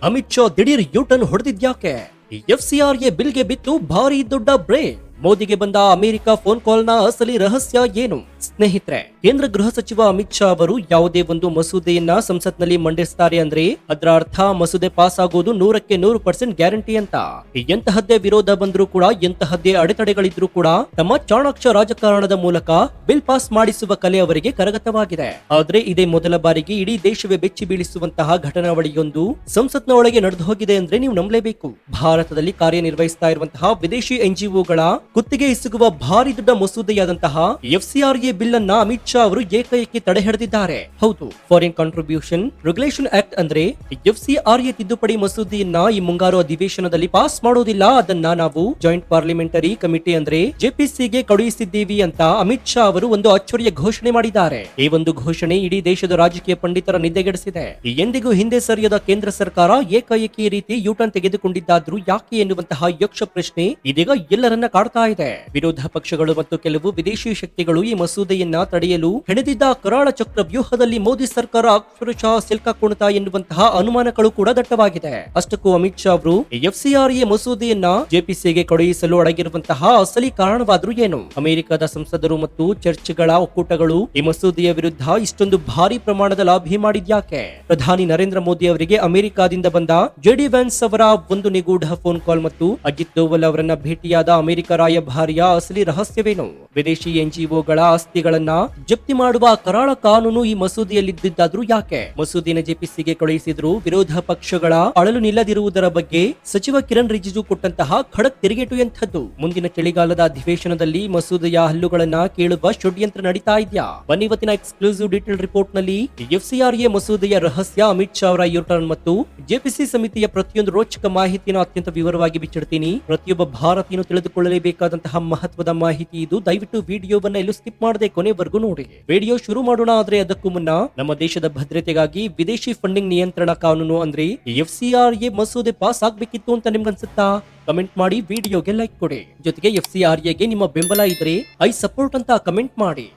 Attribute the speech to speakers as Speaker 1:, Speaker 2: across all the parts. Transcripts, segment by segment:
Speaker 1: ಅಮಿತ್ ಶಾ ದಿಢೀರ್ U-turn ಹೊಡೆದಿದ್ಯಾಕೆ? FCRA ಬಿಲ್ಗೆ ಬಿತ್ತು ಭಾರಿ ದೊಡ್ಡ ಬ್ರೇಕ್. ಮೋದಿಗೆ ಬಂದ ಅಮೆರಿಕ ಫೋನ್ ಕಾಲ್ನ ಅಸಲಿ ರಹಸ್ಯ ಏನು? ಸ್ನೇಹಿತರೆ, ಕೇಂದ್ರ ಗೃಹ ಸಚಿವ ಅಮಿತ್ ಶಾ ಅವರು ಯಾವುದೇ ಒಂದು ಮಸೂದೆಯನ್ನ ಸಂಸತ್ನಲ್ಲಿ ಮಂಡಿಸ್ತಾರೆ ಅಂದ್ರೆ ಅದರ ಅರ್ಥ ಮಸೂದೆ ಪಾಸ್ ಆಗೋದು 100% ಗ್ಯಾರಂಟಿ ಅಂತ. ಎಂತಹದ್ದೇ ವಿರೋಧ ಬಂದ್ರೂ ಕೂಡ, ಎಂತಹದ್ದೇ ಅಡೆತಡೆಗಳಿದ್ರೂ ಕೂಡ ತಮ್ಮ ಚಾಣಾಕ್ಷ ರಾಜಕಾರಣದ ಮೂಲಕ ಬಿಲ್ ಪಾಸ್ ಮಾಡಿಸುವ ಕಲೆ ಅವರಿಗೆ ಕರಗತವಾಗಿದೆ. ಆದ್ರೆ ಇದೇ ಮೊದಲ ಬಾರಿಗೆ ಇಡೀ ದೇಶವೇ ಬೆಚ್ಚಿ ಬೀಳಿಸುವಂತಹ ಘಟನಾವಳಿಯೊಂದು ಸಂಸತ್ನ ಒಳಗೆ ನಡೆದು ಹೋಗಿದೆ ಅಂದ್ರೆ ನೀವು ನಂಬಲೇಬೇಕು. ಭಾರತದಲ್ಲಿ ಕಾರ್ಯನಿರ್ವಹಿಸ್ತಾ ಇರುವಂತಹ ವಿದೇಶಿ ಎನ್ಜಿಒಗಳ ಗುತ್ತಿಗೆ ಇಸುಗುವ ಭಾರಿ ದೊಡ್ಡ ಮಸೂದೆಯಾದಂತಹ ಎಫ್ಸಿಆರ್ಎ ಬಿಲ್ ಅನ್ನ ಅಮಿತ್ ಶಾ ಅವರು ಏಕೈಕಿ ತಡೆ ಹಿಡಿದಿದ್ದಾರೆ. ಹೌದು, ಫಾರಿನ್ ಕಾಂಟ್ರಿಬ್ಯೂಷನ್ ರೆಗ್ಯುಲೇಷನ್ ಆಕ್ಟ್ ಅಂದ್ರೆ ಎಫ್ಸಿಆರ್ಎ ತಿದ್ದುಪಡಿ ಮಸೂದೆಯನ್ನ ಈ ಮುಂಗಾರು ಅಧಿವೇಶನದಲ್ಲಿ ಪಾಸ್ ಮಾಡೋದಿಲ್ಲ, ಅದನ್ನ ನಾವು ಜಾಯಿಂಟ್ ಪಾರ್ಲಿಮೆಂಟರಿ ಕಮಿಟಿ ಅಂದ್ರೆ ಜೆಪಿಸಿಗೆ ಕಳುಹಿಸಿದ್ದೀವಿ ಅಂತ ಅಮಿತ್ ಶಾ ಅವರು ಒಂದು ಅಚ್ಚರಿಯ ಘೋಷಣೆ ಮಾಡಿದ್ದಾರೆ. ಈ ಒಂದು ಘೋಷಣೆ ಇಡೀ ದೇಶದ ರಾಜಕೀಯ ಪಂಡಿತರ ನಿದ್ದೆಗೆಡಿಸಿದೆ. ಎಂದಿಗೂ ಹಿಂದೆ ಸರಿಯದ ಕೇಂದ್ರ ಸರ್ಕಾರ ಏಕೈಕಿ ರೀತಿ ಯೂಟರ್ನ್ ತೆಗೆದುಕೊಂಡಿದ್ದಾದ್ರೂ ಯಾಕೆ ಎನ್ನುವಂತಹ ಯಕ್ಷ ಪ್ರಶ್ನೆ ಇದೀಗ ಎಲ್ಲರನ್ನ ಕಾಡ್ತಾ ಇದೆ. ವಿರೋಧ ಪಕ್ಷಗಳು ಮತ್ತು ಕೆಲವು ವಿದೇಶಿ ಶಕ್ತಿಗಳು ಈ ಮಸೂದೆಯನ್ನ ತಡೆಯಲು ಹೆಣೆದಿದ್ದ ಕರಾಳ ಚಕ್ರ ವ್ಯೂಹದಲ್ಲಿ ಮೋದಿ ಸರ್ಕಾರ ಅಕ್ಷರಶಃ ಸಿಲ್ಕಾಕೋಣುತ್ತಾ ಎನ್ನುವಂತಹ ಅನುಮಾನಗಳು ಕೂಡ ದಟ್ಟವಾಗಿದೆ. ಅಷ್ಟಕ್ಕೂ ಅಮಿತ್ ಶಾ ಅವರು ಎಫ್ಸಿಆರ್ಎ ಮಸೂದೆಯನ್ನ ಜೆಪಿಸಿಗೆ ಕಳುಹಿಸಲು ಅಡಗಿರುವಂತಹ ಅಸಲಿ ಕಾರಣವಾದ್ರೂ ಏನು? ಅಮೆರಿಕದ ಸಂಸದರು ಮತ್ತು ಚರ್ಚ್ಗಳ ಒಕ್ಕೂಟಗಳು ಈ ಮಸೂದೆಯ ವಿರುದ್ಧ ಇಷ್ಟೊಂದು ಭಾರಿ ಪ್ರಮಾಣದ ಲಾಭಿ ಮಾಡಿದ್ಯಾಕೆ? ಪ್ರಧಾನಿ ನರೇಂದ್ರ ಮೋದಿ ಅವರಿಗೆ ಅಮೆರಿಕಾದಿಂದ ಬಂದ ಜೆಡಿ ವ್ಯಾನ್ಸ್ ಅವರ ಒಂದು ನಿಗೂಢ ಫೋನ್ ಕಾಲ್ ಮತ್ತು ಅಜಿತ್ ದೋವಲ್ ಅವರನ್ನ ಭೇಟಿಯಾದ ಅಮೆರಿಕ ರಾಯಭಾರಿಯ ಅಸಲಿ ರಹಸ್ಯವೇನು? ವಿದೇಶಿ ಎನ್ಜಿಒಗಳ ಆಸ್ತಿಗಳನ್ನ ಜಪ್ತಿ ಮಾಡುವ ಕರಾಳ ಕಾನೂನು ಈ ಮಸೂದೆಯಲ್ಲಿದ್ದಾದ್ರೂ ಯಾಕೆ? ಮಸೂದೆನ ಜೆಪಿಸಿಗೆ ಕಳುಹಿಸಿದ್ರು ವಿರೋಧ ಪಕ್ಷಗಳ ಅಳಲು ನಿಲ್ಲದಿರುವುದರ ಬಗ್ಗೆ ಸಚಿವ ಕಿರಣ್ ರಿಜಿಜು ಕೊಟ್ಟಂತಹ ಖಡಕ್ ತಿರುಗೇಟು ಎಂಥದ್ದು? ಮುಂದಿನ ಚಳಿಗಾಲದ ಅಧಿವೇಶನದಲ್ಲಿ ಮಸೂದೆಯ ಹಲ್ಲುಗಳನ್ನ ಕೇಳುವ ಷಡ್ಯಂತ್ರ ನಡೀತಾ ಇದೆಯಾ? ಬನ್ನಿ ಇವತ್ತಿನ ಎಕ್ಸ್ಕ್ಲೂಸಿವ್ ಡೀಟೇಲ್ ರಿಪೋರ್ಟ್ ನಲ್ಲಿ ಎಫ್ಸಿಆರ್ಎ ಮಸೂದೆಯ ರಹಸ್ಯ, ಅಮಿತ್ ಶಾ ಅವರ ಯೂಟರ್ನ್ ಮತ್ತು ಜೆಪಿಸಿ ಸಮಿತಿಯ ಪ್ರತಿಯೊಂದು ರೋಚಕ ಮಾಹಿತಿಯನ್ನು ಅತ್ಯಂತ ವಿವರವಾಗಿ ಬಿಚ್ಚಿಡ್ತೀನಿ. ಪ್ರತಿಯೊಬ್ಬ ಭಾರತೀಯನು ತಿಳಿದುಕೊಳ್ಳಲೇಬೇಕಾದಂತಹ ಮಹತ್ವದ ಮಾಹಿತಿ ಇದು. ದಯವಿಟ್ಟು ವಿಡಿಯೋವನ್ನ ಎಲ್ಲೂ ಸ್ಕಿಪ್ ಮಾಡದೆ ಕೊನೆವರೆಗೂ ನೋಡಿ. ವಿಡಿಯೋ ಶುರು ಮಾಡೋಣ. ಆದ್ರೆ ಅದಕ್ಕೂ ಮುನ್ನ ನಮ್ಮ ದೇಶದ ಭದ್ರತೆಗಾಗಿ ವಿದೇಶಿ ಫಂಡಿಂಗ್ ನಿಯಂತ್ರಣ ಕಾನೂನು ಅಂದ್ರೆ ಎಫ್ಸಿಆರ್ಎ ಮಸೂದೆ ಪಾಸ್ ಆಗ್ಬೇಕಿತ್ತು ಅಂತ ನಿಮ್ಗನ್ಸುತ್ತಾ? ಕಮೆಂಟ್ ಮಾಡಿ, ವಿಡಿಯೋಗೆ ಲೈಕ್ ಕೊಡಿ. ಜೊತೆಗೆ ಎಫ್ಸಿಆರ್ಎಗೆ ನಿಮ್ಮ ಬೆಂಬಲ ಇದ್ರೆ ಐ ಸಪೋರ್ಟ್ ಅಂತ ಕಮೆಂಟ್ ಮಾಡಿ.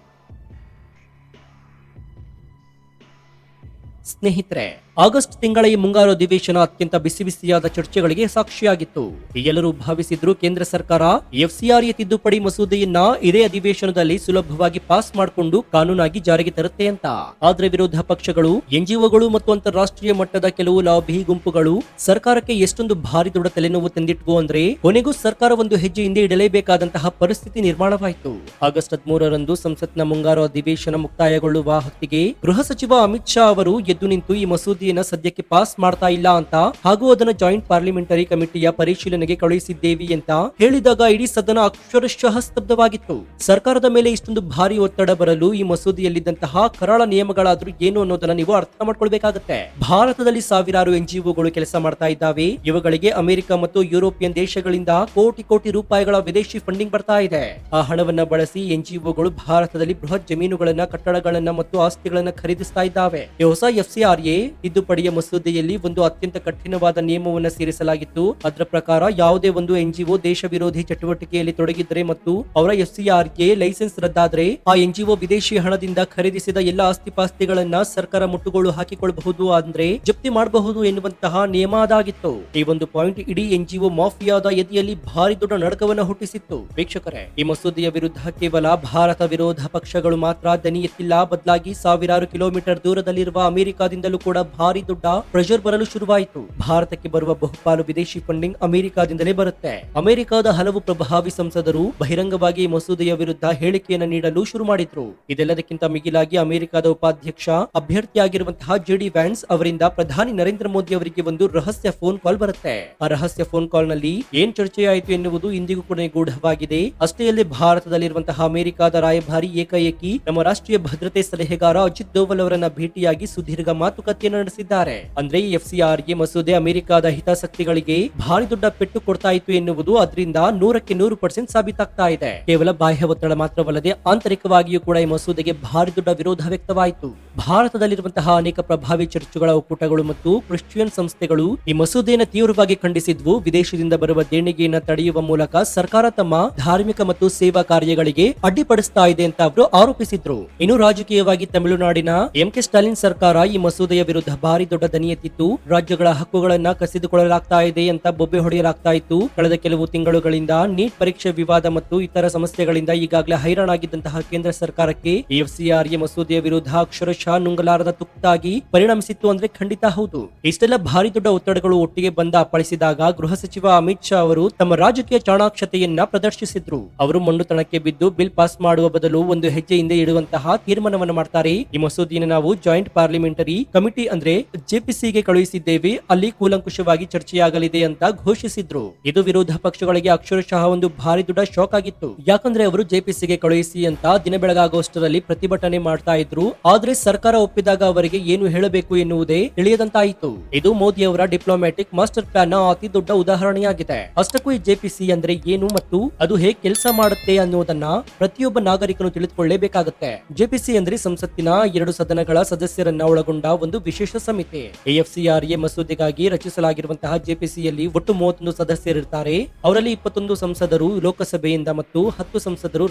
Speaker 1: ಸ್ನೇಹಿತರೆ, ಆಗಸ್ಟ್ ತಿಂಗಳ ಈ ಮುಂಗಾರು ಅಧಿವೇಶನ ಅತ್ಯಂತ ಬಿಸಿ ಬಿಸಿಯಾದ ಚರ್ಚೆಗಳಿಗೆ ಸಾಕ್ಷಿಯಾಗಿತ್ತು. ಎಲ್ಲರೂ ಭಾವಿಸಿದ್ರು ಕೇಂದ್ರ ಸರ್ಕಾರ ಎಫ್ಸಿಆರ್ಎ ತಿದ್ದುಪಡಿ ಮಸೂದೆಯನ್ನ ಇದೇ ಅಧಿವೇಶನದಲ್ಲಿ ಸುಲಭವಾಗಿ ಪಾಸ್ ಮಾಡಿಕೊಂಡು ಕಾನೂನಾಗಿ ಜಾರಿಗೆ ತರುತ್ತೆ ಅಂತ. ಆದ್ರೆ ವಿರೋಧ ಪಕ್ಷಗಳು, ಎನ್ಜಿಒಗಳು ಮತ್ತು ಅಂತಾರಾಷ್ಟ್ರೀಯ ಮಟ್ಟದ ಕೆಲವು ಲಾಬಿ ಗುಂಪುಗಳು ಸರ್ಕಾರಕ್ಕೆ ಎಷ್ಟೊಂದು ಭಾರಿ ದೊಡ್ಡ ತಲೆನೋವು ತಂದಿಟ್ವು ಅಂದ್ರೆ ಕೊನೆಗೂ ಸರ್ಕಾರ ಒಂದು ಹೆಜ್ಜೆ ಹಿಂದೆ ಇಡಲೇಬೇಕಾದಂತಹ ಪರಿಸ್ಥಿತಿ ನಿರ್ಮಾಣವಾಯಿತು. ಆಗಸ್ಟ್ 13ರಂದು ಸಂಸತ್ನ ಮುಂಗಾರು ಅಧಿವೇಶನ ಮುಕ್ತಾಯಗೊಳ್ಳುವ ಹೊತ್ತಿಗೆ ಗೃಹ ಸಚಿವ ಅಮಿತ್ ಶಾ ಅವರು ಎದ್ದು ನಿಂತು ಈ ಮಸೂದೆ ಸದ್ಯಕ್ಕೆ ಪಾಸ್ ಮಾಡ್ತಾ ಇಲ್ಲ ಅಂತ ಹಾಗೂ ಅದನ್ನ ಜಾಯಿಂಟ್ ಪಾರ್ಲಿಮೆಂಟರಿ ಕಮಿಟಿಯ ಪರಿಶೀಲನೆಗೆ ಕಳುಹಿಸಿದ್ದೇವೆ ಅಂತ ಹೇಳಿದಾಗ ಇಡೀ ಸದನ ಅಕ್ಷರಶಃ ಸ್ತಬ್ಧವಾಗಿತ್ತು. ಸರ್ಕಾರದ ಮೇಲೆ ಇಷ್ಟೊಂದು ಭಾರಿ ಒತ್ತಡ ಬರಲು ಈ ಮಸೂದೆಯಲ್ಲಿದ್ದಂತಹ ಕರಾಳ ನಿಯಮಗಳಾದ್ರೂ ಏನು ಅನ್ನೋದನ್ನ ನೀವು ಅರ್ಥ ಮಾಡ್ಕೊಳ್ಬೇಕಾಗತ್ತೆ. ಭಾರತದಲ್ಲಿ ಸಾವಿರಾರು ಎನ್ಜಿಒಗಳು ಕೆಲಸ ಮಾಡ್ತಾ ಇದ್ದಾವೆ. ಇವುಗಳಿಗೆ ಅಮೆರಿಕ ಮತ್ತು ಯುರೋಪಿಯನ್ ದೇಶಗಳಿಂದ ಕೋಟಿ ಕೋಟಿ ರೂಪಾಯಿಗಳ ವಿದೇಶಿ ಫಂಡಿಂಗ್ ಬರ್ತಾ ಇದೆ. ಆ ಹಣವನ್ನ ಬಳಸಿ ಎನ್ಜಿಒಗಳು ಭಾರತದಲ್ಲಿ ಬೃಹತ್ ಜಮೀನುಗಳನ್ನ, ಕಟ್ಟಡಗಳನ್ನ ಮತ್ತು ಆಸ್ತಿಗಳನ್ನ ಖರೀದಿಸ್ತಾ ಇದ್ದಾವೆ. ಈ ಹೊಸ ಎಫ್ಸಿಆರ್ಎ ತಿದ್ದುಪಡಿಯ ಮಸೂದೆಯಲ್ಲಿ ಒಂದು ಅತ್ಯಂತ ಕಠಿಣವಾದ ನಿಯಮವನ್ನು ಸೇರಿಸಲಾಗಿತ್ತು. ಅದರ ಪ್ರಕಾರ ಯಾವುದೇ ಒಂದು ಎನ್ಜಿಒ ದೇಶ ವಿರೋಧಿ ಚಟುವಟಿಕೆಯಲ್ಲಿ ತೊಡಗಿದ್ರೆ ಮತ್ತು ಅವರ ಎಫ್ಸಿಆರ್ಎ ಲೈಸೆನ್ಸ್ ರದ್ದಾದ್ರೆ ಆ ಎನ್ಜಿಒ ವಿದೇಶಿ ಹಣದಿಂದ ಖರೀದಿಸಿದ ಎಲ್ಲ ಆಸ್ತಿಪಾಸ್ತಿಗಳನ್ನ ಸರ್ಕಾರ ಮುಟ್ಟುಗೋಲು ಹಾಕಿಕೊಳ್ಳಬಹುದು, ಅಂದ್ರೆ ಜಪ್ತಿ ಮಾಡಬಹುದು ಎನ್ನುವಂತಹ ನಿಯಮ ಅದಾಗಿತ್ತು. ಈ ಒಂದು ಪಾಯಿಂಟ್ ಇಡೀ ಎನ್ಜಿಒ ಮಾಫಿಯಾದ ಎದೆಯಲ್ಲಿ ಭಾರಿ ದೊಡ್ಡ ನಡಕವನ್ನು ಹುಟ್ಟಿಸಿತ್ತು. ವೀಕ್ಷಕರೇ, ಈ ಮಸೂದೆಯ ವಿರುದ್ಧ ಕೇವಲ ಭಾರತ ವಿರೋಧ ಪಕ್ಷಗಳು ಮಾತ್ರ ದನಿ ಎತ್ತಿಲ್ಲ, ಬದಲಾಗಿ ಸಾವಿರಾರು ಕಿಲೋಮೀಟರ್ ದೂರದಲ್ಲಿರುವ ಅಮೆರಿಕಾದಿಂದಲೂ ಕೂಡ ಭಾರಿ ದೊಡ್ಡ ಪ್ರೆಷರ್ ಬರಲು ಶುರುವಾಯಿತು. ಭಾರತಕ್ಕೆ ಬರುವ ಬಹುಪಾಲು ವಿದೇಶಿ ಫಂಡಿಂಗ್ ಅಮೆರಿಕಾದಿಂದಲೇ ಬರುತ್ತೆ. ಅಮೆರಿಕದ ಹಲವು ಪ್ರಭಾವಿ ಸಂಸದರು ಬಹಿರಂಗವಾಗಿ ಈ ಮಸೂದೆಯ ವಿರುದ್ಧ ಹೇಳಿಕೆಯನ್ನು ನೀಡಲು ಶುರು ಮಾಡಿದ್ರು. ಇದೆಲ್ಲದಕ್ಕಿಂತ ಮಿಗಿಲಾಗಿ ಅಮೆರಿಕದ ಉಪಾಧ್ಯಕ್ಷ ಅಭ್ಯರ್ಥಿಯಾಗಿರುವಂತಹ ಜೆಡಿ ವ್ಯಾನ್ಸ್ ಅವರಿಂದ ಪ್ರಧಾನಿ ನರೇಂದ್ರ ಮೋದಿ ಅವರಿಗೆ ಒಂದು ರಹಸ್ಯ ಫೋನ್ ಕಾಲ್ ಬರುತ್ತೆ. ಆ ರಹಸ್ಯ ಫೋನ್ ಕಾಲ್ ನಲ್ಲಿ ಏನ್ ಚರ್ಚೆಯಾಯಿತು ಎನ್ನುವುದು ಇಂದಿಗೂ ಕೂಡ ನಿಗೂಢವಾಗಿದೆ. ಅಷ್ಟೇ ಅಲ್ಲದೆ ಭಾರತದಲ್ಲಿರುವಂತಹ ಅಮೆರಿಕದ ರಾಯಭಾರಿ ಏಕಾಏಕಿ ನಮ್ಮ ರಾಷ್ಟ್ರೀಯ ಭದ್ರತೆ ಸಲಹೆಗಾರ ಅಜಿತ್ ದೋವಲ್ ಅವರನ್ನ ಭೇಟಿಯಾಗಿ ಸುದೀರ್ಘ ಮಾತುಕತೆಯನ್ನು ನಡೆಸಿದ್ದಾರೆ. ಅಂದ್ರೆ ಎಫ್ಸಿಆರ್ಎ ಮಸೂದೆ ಅಮೆರಿಕದ ಹಿತಾಸಕ್ತಿಗಳಿಗೆ ಭಾರಿ ದೊಡ್ಡ ಪೆಟ್ಟು ಕೊಡ್ತಾ ಇತ್ತು ಎನ್ನುವುದು ಅದರಿಂದ 100% ಸಾಬೀತಾಗ್ತಾ ಇದೆ. ಕೇವಲ ಬಾಹ್ಯ ಒತ್ತಡ ಮಾತ್ರವಲ್ಲದೆ ಆಂತರಿಕವಾಗಿಯೂ ಕೂಡ ಈ ಮಸೂದೆಗೆ ಭಾರಿ ದೊಡ್ಡ ವಿರೋಧ ವ್ಯಕ್ತವಾಯಿತು. ಭಾರತದಲ್ಲಿರುವಂತಹ ಅನೇಕ ಪ್ರಭಾವಿ ಚರ್ಚುಗಳ ಒಕ್ಕೂಟಗಳು ಮತ್ತು ಕ್ರಿಶ್ಚಿಯನ್ ಸಂಸ್ಥೆಗಳು ಈ ಮಸೂದೆಯನ್ನು ತೀವ್ರವಾಗಿ ಖಂಡಿಸಿದ್ವು. ವಿದೇಶದಿಂದ ಬರುವ ದೇಣಿಗೆಯನ್ನು ತಡೆಯುವ ಮೂಲಕ ಸರ್ಕಾರ ತಮ್ಮ ಧಾರ್ಮಿಕ ಮತ್ತು ಸೇವಾ ಕಾರ್ಯಗಳಿಗೆ ಅಡ್ಡಿಪಡಿಸ್ತಾ ಇದೆ ಅಂತ ಅವರು ಆರೋಪಿಸಿದ್ರು. ಇನ್ನು ರಾಜಕೀಯವಾಗಿ ತಮಿಳುನಾಡಿನ ಎಂಕೆ ಸ್ಟಾಲಿನ್ ಸರ್ಕಾರ ಈ ಮಸೂದೆಯ ವಿರುದ್ಧ ಭಾರಿ ದೊಡ್ಡ ದನಿ ಎತ್ತಿತ್ತು. ರಾಜ್ಯಗಳ ಹಕ್ಕುಗಳನ್ನ ಕಸಿದುಕೊಳ್ಳಲಾಗ್ತಾ ಇದೆ ಅಂತ ಬೊಬ್ಬೆ ಹೊಡೆಯಲಾಗ್ತಾ ಇತ್ತು. ಕಳೆದ ಕೆಲವು ತಿಂಗಳುಗಳಿಂದ ನೀಟ್ ಪರೀಕ್ಷೆ ವಿವಾದ ಮತ್ತು ಇತರ ಸಮಸ್ಯೆಗಳಿಂದ ಈಗಾಗಲೇ ಹೈರಾಣಾಗಿದ್ದಂತಹ ಕೇಂದ್ರ ಸರ್ಕಾರಕ್ಕೆ ಎಫ್ಸಿಆರ್ಎ ಮಸೂದೆಯ ವಿರುದ್ಧ ಅಕ್ಷರಶಃ ನುಂಗಲಾರದ ತುತ್ತಾಗಿ ಪರಿಣಮಿಸಿತ್ತು ಅಂದ್ರೆ ಖಂಡಿತ ಹೌದು. ಇಷ್ಟೆಲ್ಲ ಭಾರಿ ದೊಡ್ಡ ಒತ್ತಡಗಳು ಒಟ್ಟಿಗೆ ಬಂದ ಅಪ್ಪಳಿಸಿದಾಗ ಗೃಹ ಸಚಿವ ಅಮಿತ್ ಶಾ ಅವರು ತಮ್ಮ ರಾಜಕೀಯ ಚಾಣಾಕ್ಷತೆಯನ್ನ ಪ್ರದರ್ಶಿಸಿದ್ರು. ಅವರು ಮೊಂಡುತನಕ್ಕೆ ಬಿದ್ದು ಬಿಲ್ ಪಾಸ್ ಮಾಡುವ ಬದಲು ಒಂದು ಹೆಜ್ಜೆ ಹಿಂದೆ ಇಡುವಂತಹ ತೀರ್ಮಾನವನ್ನು ಮಾಡ್ತಾರೆ. ಈ ಮಸೂದೆಯನ್ನು ನಾವು ಜಾಯಿಂಟ್ ಪಾರ್ಲಿಮೆಂಟರಿ ಕಮಿಟಿ ಅಂದ್ರೆ ಜೆಪಿಸಿಗೆ ಕಳುಹಿಸಿದ್ದೇವೆ, ಅಲ್ಲಿ ಕೂಲಂಕುಷವಾಗಿ ಚರ್ಚೆಯಾಗಲಿದೆ ಅಂತ ಘೋಷಿಸಿದ್ರು. ಇದು ವಿರೋಧ ಪಕ್ಷಗಳಿಗೆ ಅಕ್ಷರಶಃ ಒಂದು ಭಾರಿ ದೊಡ್ಡ ಶಾಕ್ ಆಗಿತ್ತು. ಯಾಕಂದ್ರೆ ಅವರು ಜೆಪಿಸಿಗೆ ಕಳುಹಿಸಿ ಅಂತ ದಿನ ಬೆಳಗಾಗುವಷ್ಟರಲ್ಲಿ ಪ್ರತಿಭಟನೆ ಮಾಡ್ತಾ ಇದ್ರು. ಆದ್ರೆ ಸರ್ಕಾರ ಒಪ್ಪಿದಾಗ ಅವರಿಗೆ ಏನು ಹೇಳಬೇಕು ಎನ್ನುವುದೇ ತಿಳಿಯದಂತಾಯಿತು. ಇದು ಮೋದಿ ಅವರ ಡಿಪ್ಲೊಮ್ಯಾಟಿಕ್ ಮಾಸ್ಟರ್ ಪ್ಲಾನ್ ನ ಅತಿ ದೊಡ್ಡ ಉದಾಹರಣೆಯಾಗಿದೆ. ಅಷ್ಟಕ್ಕೂ ಈ ಜೆಪಿಸಿ ಅಂದ್ರೆ ಏನು ಮತ್ತು ಅದು ಹೇಗೆ ಕೆಲಸ ಮಾಡುತ್ತೆ ಅನ್ನೋದನ್ನ ಪ್ರತಿಯೊಬ್ಬ ನಾಗರಿಕನು ತಿಳಿದುಕೊಳ್ಳಲೇಬೇಕಾಗುತ್ತೆ. ಜೆಪಿಸಿ ಅಂದ್ರೆ ಸಂಸತ್ತಿನ 2 ಸದನಗಳ ಸದಸ್ಯರನ್ನ ಒಳಗೊಂಡ ಒಂದು ವಿಶೇಷ ಸಮಿತಿ. ಎಫ್ಸಿಆರ್ಎ ಮಸೂದೆಗಾಗಿ ರಚಿಸಲಾಗಿರುವಂತಹ ಜೆಪಿಸಿಯಲ್ಲಿ ಒಟ್ಟು 31 ಸದಸ್ಯರಿರ್ತಾರೆ. ಅವರಲ್ಲಿ 21 ಸಂಸದರು ಲೋಕಸಭೆಯಿಂದ ಮತ್ತು 10 ಸಂಸದರು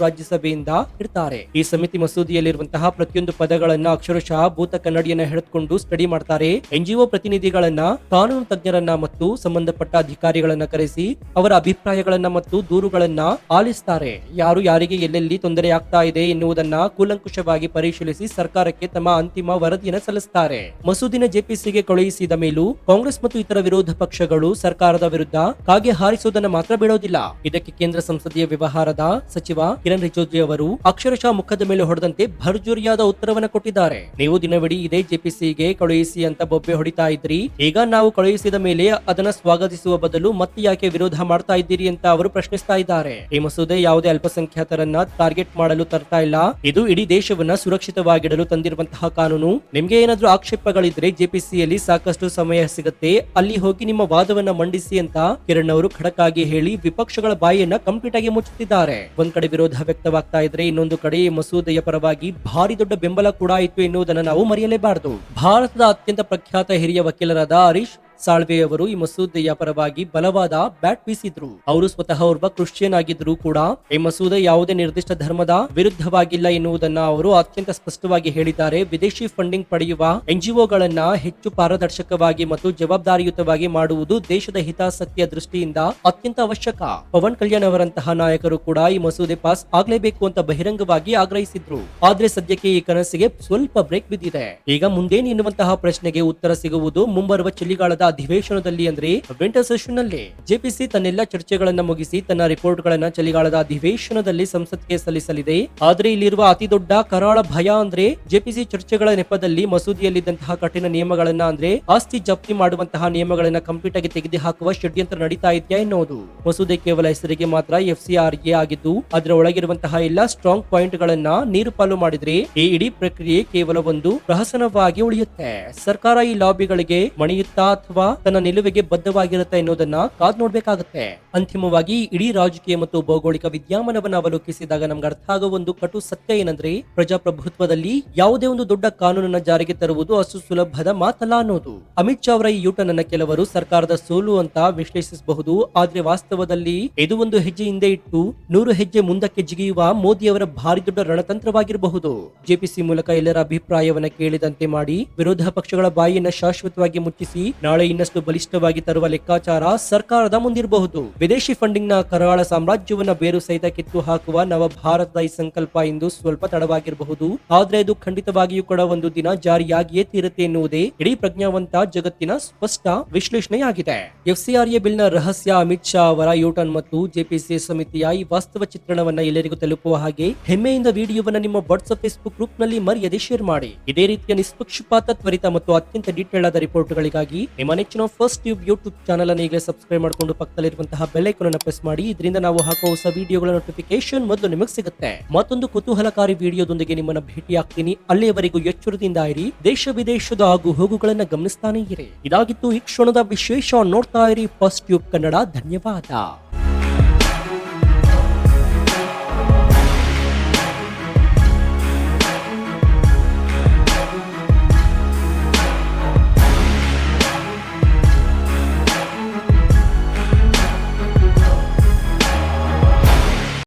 Speaker 1: ರಾಜ್ಯಸಭೆಯಿಂದ ಇರ್ತಾರೆ. ಈ ಸಮಿತಿ ಮಸೂದೆಯಲ್ಲಿರುವಂತಹ ಪ್ರತಿಯೊಂದು ಪದಗಳನ್ನ ಅಕ್ಷರಶಃ ಭೂತ ಕನ್ನಡಿಯನ್ನ ಹಿಡಿದುಕೊಂಡು ಸ್ಟಡಿ ಮಾಡ್ತಾರೆ. ಎನ್ಜಿಒ ಪ್ರತಿನಿಧಿಗಳನ್ನ, ಕಾನೂನು ತಜ್ಞರನ್ನ ಮತ್ತು ಸಂಬಂಧಪಟ್ಟ ಅಧಿಕಾರಿಗಳನ್ನ ಕರೆಸಿ ಅವರ ಅಭಿಪ್ರಾಯಗಳನ್ನ ಮತ್ತು ದೂರುಗಳನ್ನ ಆಲಿಸ್ತಾರೆ. ಯಾರು ಯಾರಿಗೆ ಎಲ್ಲೆಲ್ಲಿ ತೊಂದರೆ ಆಗ್ತಾ ಇದೆ ಎನ್ನುವುದನ್ನ ಕೂಲಂಕುಷವಾಗಿ ಪರಿಶೀಲಿಸಿ ಸರ್ಕಾರಕ್ಕೆ ತಮ್ಮ ಅಂತಿಮ ವರದಿಯನ್ನು ಸಲ್ಲಿಸುತ್ತಾರೆ. ಮಸೂದಿನ ಜೆಪಿಸಿಗೆ ಕಳುಹಿಸಿದ ಮೇಲೂ ಕಾಂಗ್ರೆಸ್ ಮತ್ತು ಇತರ ವಿರೋಧ ಪಕ್ಷಗಳು ಸರ್ಕಾರದ ವಿರುದ್ಧ ಕಾಗೆ ಹಾರಿಸುವುದನ್ನು ಮಾತ್ರ ಬಿಡೋದಿಲ್ಲ. ಇದಕ್ಕೆ ಕೇಂದ್ರ ಸಂಸದೀಯ ವ್ಯವಹಾರದ ಸಚಿವ ಕಿರಣ್ ರಿಜಿಜು ಅವರು ಅಕ್ಷರಶಃ ಮುಖದ ಮೇಲೆ ಹೊಡೆದಂತೆ ಭರ್ಜರಿಯಾದ ಉತ್ತರವನ್ನು ಕೊಟ್ಟಿದ್ದಾರೆ. ನೀವು ದಿನವಿಡೀ ಇದೇ ಜೆಪಿಸಿಗೆ ಕಳುಹಿಸಿ ಅಂತ ಬೊಬ್ಬೆ ಹೊಡಿತಾ ಇದ್ರಿ, ಈಗ ನಾವು ಕಳುಹಿಸಿದ ಮೇಲೆ ಅದನ್ನ ಸ್ವಾಗತಿಸುವ ಬದಲು ಮತ್ತೆ ಯಾಕೆ ವಿರೋಧ ಮಾಡ್ತಾ ಇದ್ದೀರಿ ಅಂತ ಅವರು ಪ್ರಶ್ನಿಸ್ತಾ ಇದ್ದಾರೆ. ಈ ಮಸೂದೆ ಯಾವುದೇ ಅಲ್ಪಸಂಖ್ಯಾತರನ್ನ ಟಾರ್ಗೆಟ್ ಮಾಡಲು ತರ್ತಾ ಇಲ್ಲ, ಇದು ಇಡೀ ದೇಶವನ್ನ ಸುರಕ್ಷಿತವಾಗಿಡಲು ತಂದಿರುವಂತಹ ಕಾನೂನು. ನಿಮ್ಗೆ ಏನಾದ್ರೂ ಆಕ್ಷೇಪಗಳಿದ್ರೆ ಜೆಪಿಸಿಯಲ್ಲಿ ಸಾಕಷ್ಟು ಸಮಯ ಸಿಗುತ್ತೆ, ಅಲ್ಲಿ ಹೋಗಿ ನಿಮ್ಮ ವಾದವನ್ನ ಮಂಡಿಸಿ ಅಂತ ಕಿರಣ್ ಅವರು ಖಡಕ್ ಆಗಿ ಹೇಳಿ ವಿಪಕ್ಷಗಳ ಬಾಯಿಯನ್ನ ಕಂಪ್ಲೀಟ್ ಆಗಿ ಮುಚ್ಚುತ್ತಿದ್ದಾರೆ. ಒಂದ್ ಕಡೆ ವಿರೋಧ ವ್ಯಕ್ತವಾಗ್ತಾ ಇದ್ರೆ ಇನ್ನೊಂದು ಕಡೆ ಈ ಮಸೂದೆಯ ಪರವಾಗಿ ಭಾರಿ ದೊಡ್ಡ ಬೆಂಬಲ ಕೂಡ ಇತ್ತು ಎನ್ನುವುದನ್ನು ನಾವು ಮರೆಯಲೇಬಾರದು. ಭಾರತದ ಅತ್ಯಂತ ಪ್ರಖ್ಯಾತ ಹಿರಿಯ ವಕೀಲರಾದ ಹರೀಶ್ ಸಾಳ್ವೆ ಅವರು ಈ ಮಸೂದೆಯ ಪರವಾಗಿ ಬಲವಾದ ಬ್ಯಾಟ್ ಬೀಸಿದ್ರು. ಅವರು ಸ್ವತಃ ಒಬ್ಬ ಕ್ರಿಶ್ಚಿಯನ್ ಆಗಿದ್ರು ಕೂಡ ಈ ಮಸೂದೆ ಯಾವುದೇ ನಿರ್ದಿಷ್ಟ ಧರ್ಮದ ವಿರುದ್ಧವಾಗಿಲ್ಲ ಎನ್ನುವುದನ್ನ ಅವರು ಅತ್ಯಂತ ಸ್ಪಷ್ಟವಾಗಿ ಹೇಳಿದ್ದಾರೆ. ವಿದೇಶಿ ಫಂಡಿಂಗ್ ಪಡೆಯುವ ಎನ್ಜಿಒಗಳನ್ನ ಹೆಚ್ಚು ಪಾರದರ್ಶಕವಾಗಿ ಮತ್ತು ಜವಾಬ್ದಾರಿಯುತವಾಗಿ ಮಾಡುವುದು ದೇಶದ ಹಿತಾಸಕ್ತಿಯ ದೃಷ್ಟಿಯಿಂದ ಅತ್ಯಂತ ಅವಶ್ಯಕ. ಪವನ್ ಕಲ್ಯಾಣ್ ಅವರಂತಹ ನಾಯಕರು ಕೂಡ ಈ ಮಸೂದೆ ಪಾಸ್ ಆಗ್ಲೇಬೇಕು ಅಂತ ಬಹಿರಂಗವಾಗಿ ಆಗ್ರಹಿಸಿದ್ರು. ಆದ್ರೆ ಸದ್ಯಕ್ಕೆ ಈ ಕನಸಿಗೆ ಸ್ವಲ್ಪ ಬ್ರೇಕ್ ಬಿದ್ದಿದೆ. ಈಗ ಮುಂದೇನು ಎನ್ನುವಂತಹ ಪ್ರಶ್ನೆಗೆ ಉತ್ತರ ಸಿಗುವುದು ಮುಂಬರುವ ಚಳಿಗಾಲದ ಅಧಿವೇಶನದಲ್ಲಿ, ಅಂದ್ರೆ ವಿಂಟರ್ ಸೆಷನ್ ನಲ್ಲಿ. ಜೆಪಿಸಿ ತನ್ನೆಲ್ಲ ಚರ್ಚೆಗಳನ್ನ ಮುಗಿಸಿ ತನ್ನ ರಿಪೋರ್ಟ್ ಗಳನ್ನ ಚಳಿಗಾಲದ ಅಧಿವೇಶನದಲ್ಲಿ ಸಂಸತ್ಗೆ ಸಲ್ಲಿಸಲಿದೆ. ಆದ್ರೆ ಇಲ್ಲಿರುವ ಅತಿ ದೊಡ್ಡ ಕರಾಳ ಭಯ ಅಂದ್ರೆ ಜೆಪಿಸಿ ಚರ್ಚೆಗಳ ನೆಪದಲ್ಲಿ ಮಸೂದೆಯಲ್ಲಿದ್ದಂತಹ ಕಠಿಣ ನಿಯಮಗಳನ್ನ ಅಂದ್ರೆ ಆಸ್ತಿ ಜಪ್ತಿ ಮಾಡುವಂತಹ ನಿಯಮಗಳನ್ನ ಕಂಪ್ಲೀಟ್ ಆಗಿ ತೆಗೆದು ಹಾಕುವ ಷಡ್ಯಂತ್ರ ನಡೀತಾ ಇದೆಯಾ ಎನ್ನುವುದು. ಮಸೂದೆ ಕೇವಲ ಹೆಸರಿಗೆ ಮಾತ್ರ ಎಫ್ಸಿಆರ್ಎ ಆಗಿದ್ದು ಅದರ ಒಳಗಿರುವಂತಹ ಎಲ್ಲಾ ಸ್ಟ್ರಾಂಗ್ ಪಾಯಿಂಟ್ ಗಳನ್ನ ನೀರು ಪಾಲು ಮಾಡಿದ್ರೆ ಈ ಇಡೀ ಪ್ರಕ್ರಿಯೆ ಕೇವಲ ಒಂದು ಪ್ರಹಸನವಾಗಿ ಉಳಿಯುತ್ತೆ. ಸರ್ಕಾರ ಈ ಲಾಬಿಗಳಿಗೆ ಮಣಿಯುತ್ತಾ ಅಥವಾ ತನ್ನ ನಿಲುವಿಗೆ ಬದ್ಧವಾಗಿರುತ್ತೆ ಎನ್ನುವುದನ್ನ ಕಾದ್ ನೋಡ್ಬೇಕಾಗುತ್ತೆ. ಅಂತಿಮವಾಗಿ ಇಡೀ ರಾಜಕೀಯ ಮತ್ತು ಭೌಗೋಳಿಕ ವಿದ್ಯಮಾನವನ್ನು ಅವಲೋಕಿಸಿದಾಗ ನಮ್ಗೆ ಅರ್ಥ ಆಗುವ ಒಂದು ಕಟು ಸತ್ಯ ಏನಂದ್ರೆ ಪ್ರಜಾಪ್ರಭುತ್ವದಲ್ಲಿ ಯಾವುದೇ ಒಂದು ದೊಡ್ಡ ಕಾನೂನನ್ನ ಜಾರಿಗೆ ತರುವುದು ಅಷ್ಟು ಸುಲಭದ ಮಾತಲ್ಲ ಅನ್ನೋದು. ಅಮಿತ್ ಶಾ ಅವರ ಈ ಯೂಟರ್ನ್ ಅನ್ನ ಕೆಲವರು ಸರ್ಕಾರದ ಸೋಲು ಅಂತ ವಿಶ್ಲೇಷಿಸಬಹುದು, ಆದ್ರೆ ವಾಸ್ತವದಲ್ಲಿ ಇದು ಒಂದು ಹೆಜ್ಜೆ ಹಿಂದೆ ಇಟ್ಟು 100 ಹೆಜ್ಜೆ ಮುಂದಕ್ಕೆ ಜಿಗಿಯುವ ಮೋದಿ ಅವರ ಭಾರಿ ದೊಡ್ಡ ರಣತಂತ್ರವಾಗಿರಬಹುದು. ಜೆಪಿಸಿ ಮೂಲಕ ಎಲ್ಲರ ಅಭಿಪ್ರಾಯವನ್ನ ಕೇಳಿದಂತೆ ಮಾಡಿ ವಿರೋಧ ಪಕ್ಷಗಳ ಬಾಯಿಯನ್ನ ಶಾಶ್ವತವಾಗಿ ಮುಚ್ಚಿಸಿ ನಾಳೆ ಇನ್ನಷ್ಟು ಬಲಿಷ್ಠವಾಗಿ ತರುವ ಲೆಕ್ಕಾಚಾರ ಸರ್ಕಾರದ ಮುಂದಿರಬಹುದು. ವಿದೇಶಿ ಫಂಡಿಂಗ್ ನ ಕರಾಳ ಸಾಮ್ರಾಜ್ಯವನ್ನ ಬೇರು ಸಹಿತ ಕಿತ್ತು ಹಾಕುವ ನವ ಭಾರತದ ಈ ಸಂಕಲ್ಪ ಇಂದು ಸ್ವಲ್ಪ ತಡವಾಗಿರಬಹುದು, ಆದ್ರೆ ಇದು ಖಂಡಿತವಾಗಿಯೂ ಕೂಡ ಒಂದು ದಿನ ಜಾರಿಯಾಗಿಯೇ ತೀರುತ್ತೆ ಎನ್ನುವುದೇ ಇಡೀ ಪ್ರಜ್ಞಾವಂತ ಜಗತ್ತಿನ ಸ್ಪಷ್ಟ ವಿಶ್ಲೇಷಣೆಯಾಗಿದೆ. ಎಫ್ಸಿಆರ್ಎ ಬಿಲ್ ನ ರಹಸ್ಯ, ಅಮಿತ್ ಶಾ ಅವರ ಯೂಟರ್ನ್ ಮತ್ತು ಜೆಪಿಸಿ ಸಮಿತಿಯ ಈ ವಾಸ್ತವ ಚಿತ್ರಣವನ್ನ ಎಲ್ಲರಿಗೂ ತಲುಪುವ ಹಾಗೆ ಹೆಮ್ಮೆಯಿಂದ ವಿಡಿಯೋವನ್ನ ನಿಮ್ಮ ವಾಟ್ಸ್ಆಪ್ ಫೇಸ್ಬುಕ್ ಗ್ರೂಪ್ ನಲ್ಲಿ ಮರೆಯದೆ ಶೇರ್ ಮಾಡಿ. ಇದೇ ರೀತಿಯ ನಿಷ್ಪಕ್ಷಪಾತ, ತ್ವರಿತ ಮತ್ತು ಅತ್ಯಂತ ಡೀಟೇಲ್ ಆದ ರಿಪೋರ್ಟ್ಗಳಿಗಾಗಿ ನಿಮ್ಮ ನೆಚ್ಚಿನ ಫಸ್ಟ್ ಟ್ಯೂಬ್ ಯೂಟ್ಯೂಬ್ ಚಾನಲ್ ಅನ್ನು ಈಗಲೇ ಸಬ್ಸ್ಕ್ರೈಬ್ ಮಾಡಿಕೊಂಡು ಪಕ್ಕದಲ್ಲಿರುವಂತಹ ಬೆಲ್ ಐಕಾನ್ ಅನ್ನು ಪ್ರೆಸ್ ಮಾಡಿ. ಇದರಿಂದ ನಾವು ಹಾಕುವ ಹೊಸ ವಿಡಿಯೋಗಳ ನೋಟಿಫಿಕೇಶನ್ ಮೊದಲು ನಿಮಗೆ ಸಿಗುತ್ತೆ. ಮತ್ತೊಂದು ಕುತೂಹಲಕಾರಿ ವಿಡಿಯೋದೊಂದಿಗೆ ನಿಮ್ಮನ್ನ ಭೇಟಿಯಾಗ್ತೀನಿ. ಅಲ್ಲಿಯವರೆಗೂ ಎಚ್ಚರದಿಂದ ಇರಿ, ದೇಶ ವಿದೇಶದ ಆಗು ಹೋಗುಗಳನ್ನ ಗಮನಿಸ್ತಾನೆ ಇರಿ. ಇದಾಗಿತ್ತು ಈ ಕ್ಷಣದ ವಿಶೇಷ. ನೋಡ್ತಾ ಇರಿ ಫಸ್ಟ್ ಟ್ಯೂಬ್ ಕನ್ನಡ. ಧನ್ಯವಾದ.